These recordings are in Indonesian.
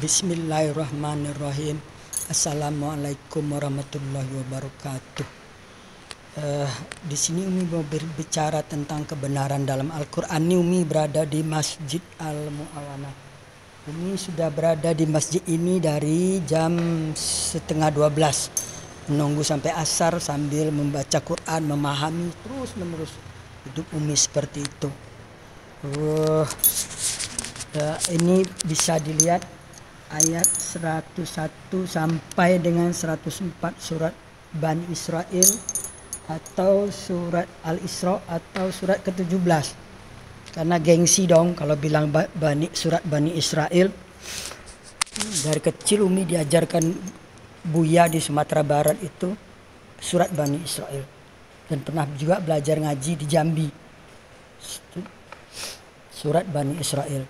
Bismillahirrahmanirrahim. Assalamualaikum warahmatullahi wabarakatuh. Di sini Umi mau berbicara tentang kebenaran dalam Al-Quran. Umi berada di Masjid Al-Mu'awanah. Umi sudah berada di masjid ini dari jam 11:30, menunggu sampai asar sambil membaca Quran, memahami terus menerus. Hidup Umi seperti itu. Ini bisa dilihat ayat 101 sampai dengan 104 surat Bani Israel atau surat Al-Isra atau surat ke-17. Karena gengsi dong kalau bilang surat Bani Israel. Dari kecil Umi diajarkan Buya di Sumatera Barat itu surat Bani Israel. Dan pernah juga belajar ngaji di Jambi. Surat Bani Israel.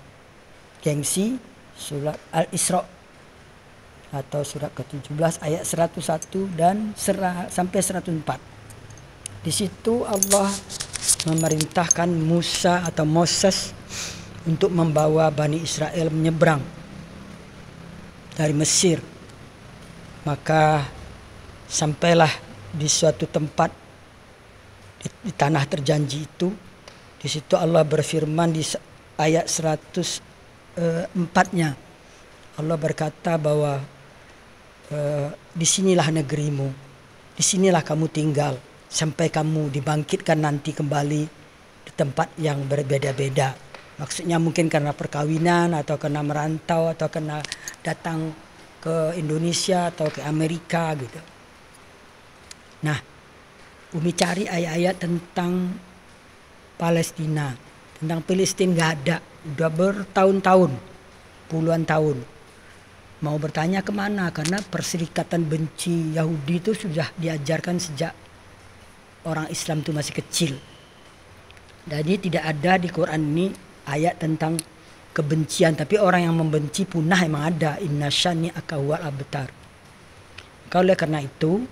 Gengsi surat Al-Isra atau surat ke-17 ayat 101 dan sampai 104. Di situ Allah memerintahkan Musa atau Moses untuk membawa Bani Israel menyeberang dari Mesir. Maka sampailah di suatu tempat di tanah terjanji itu. Di situ Allah berfirman di ayat 104-nya. Allah berkata bahwa disinilah negerimu, disinilah kamu tinggal sampai kamu dibangkitkan nanti kembali di tempat yang berbeda-beda. Maksudnya mungkin karena perkawinan atau karena merantau atau karena datang ke Indonesia atau ke Amerika gitu. Nah, Umi cari ayat-ayat tentang Palestina, tentang Palestina nggak ada, udah bertahun-tahun, puluhan tahun. Mau bertanya kemana? Karena perserikatan benci Yahudi itu sudah diajarkan sejak orang Islam itu masih kecil. Jadi tidak ada di Quran ini ayat tentang kebencian, tapi orang yang membenci punah emang ada. Inna syani akawal abtar. Oleh karena itu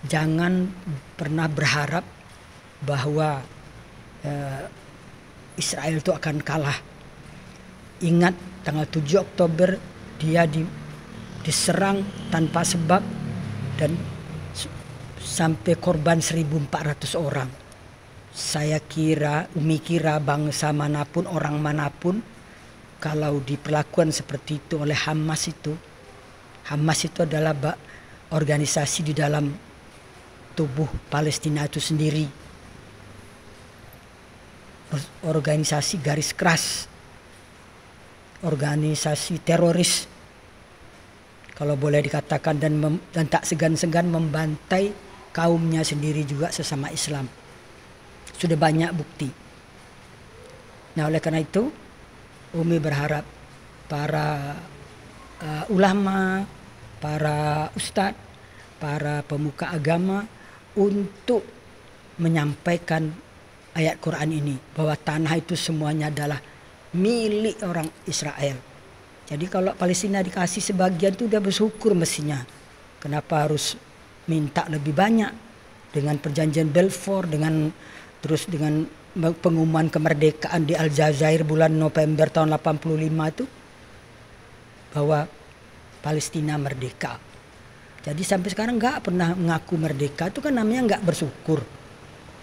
jangan pernah berharap bahwa Israel itu akan kalah. Ingat tanggal 7 Oktober dia diserang tanpa sebab dan sampai korban 1.400 orang. Umi kira bangsa manapun, orang manapun kalau diperlakukan seperti itu oleh Hamas itu adalah organisasi di dalam tubuh Palestina itu sendiri. Organisasi garis keras, organisasi teroris kalau boleh dikatakan, dan tak segan-segan membantai kaumnya sendiri juga sesama Islam. Sudah banyak bukti. Nah, oleh karena itu Umi berharap para ulama, para ustadz, para pemuka agama untuk menyampaikan ayat Quran ini bahwa tanah itu semuanya adalah milik orang Israel. Jadi kalau Palestina dikasih sebagian itu udah bersyukur mestinya. Kenapa harus minta lebih banyak? Dengan perjanjian Balfour, dengan pengumuman kemerdekaan di Aljazair bulan November tahun 85 itu bahwa Palestina merdeka. Jadi sampai sekarang nggak pernah mengaku merdeka, itu kan namanya nggak bersyukur.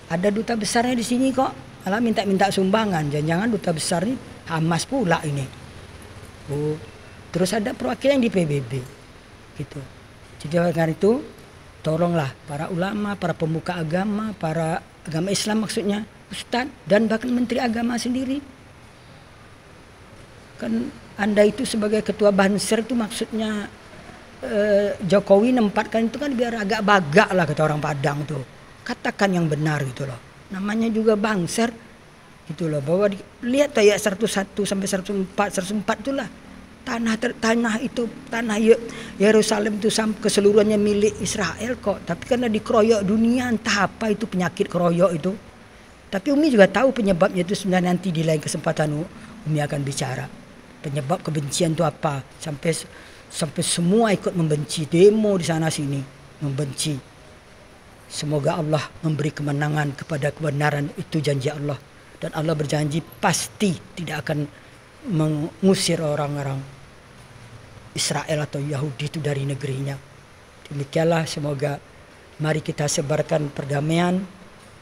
Ada duta besarnya di sini kok, malah minta sumbangan. Jangan-jangan duta besar ini Hamas pula ini. Terus ada perwakilan di PBB, gitu. Jadi karena itu, tolonglah para ulama, para pemuka agama, para agama Islam maksudnya, ustadz dan bahkan menteri agama sendiri. Kan Anda itu sebagai ketua Banser itu maksudnya Jokowi nempatkan itu kan biar agak bagak lah kata orang Padang tuh. Katakan yang benar gitu loh. Namanya juga Banser gitu loh. Bahwa lihat ayat 101 sampai 104 itulah. Tanah itu, tanah Yerusalem itu keseluruhannya milik Israel kok. Tapi karena dikeroyok dunia, entah apa itu penyakit keroyok itu. Tapi Umi juga tahu penyebabnya itu sebenarnya, nanti di lain kesempatan Umi akan bicara. Penyebab kebencian itu apa? Sampai semua ikut membenci, demo di sana sini membenci. Semoga Allah memberi kemenangan kepada kebenaran, itu janji Allah. Dan Allah berjanji pasti tidak akan mengusir orang-orang Israel atau Yahudi itu dari negerinya. Demikianlah, semoga mari kita sebarkan perdamaian,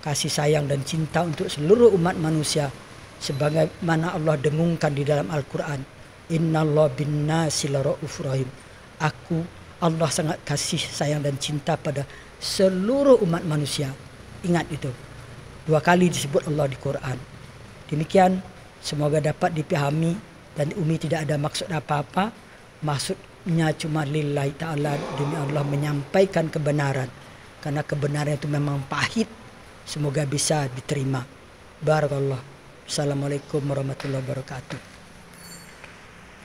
kasih sayang dan cinta untuk seluruh umat manusia sebagaimana Allah dengungkan di dalam Al-Quran. Innallaha bin-nasi laraufur rahim. Allah sangat kasih sayang dan cinta pada seluruh umat manusia. Ingat itu. 2 kali disebut Allah di Quran. Demikian, semoga dapat dipahami dan Umi tidak ada maksud apa-apa. Maksudnya cuma lillahi ta'ala, demi Allah menyampaikan kebenaran. Karena kebenaran itu memang pahit. Semoga bisa diterima. Barakallah. Assalamualaikum warahmatullahi wabarakatuh.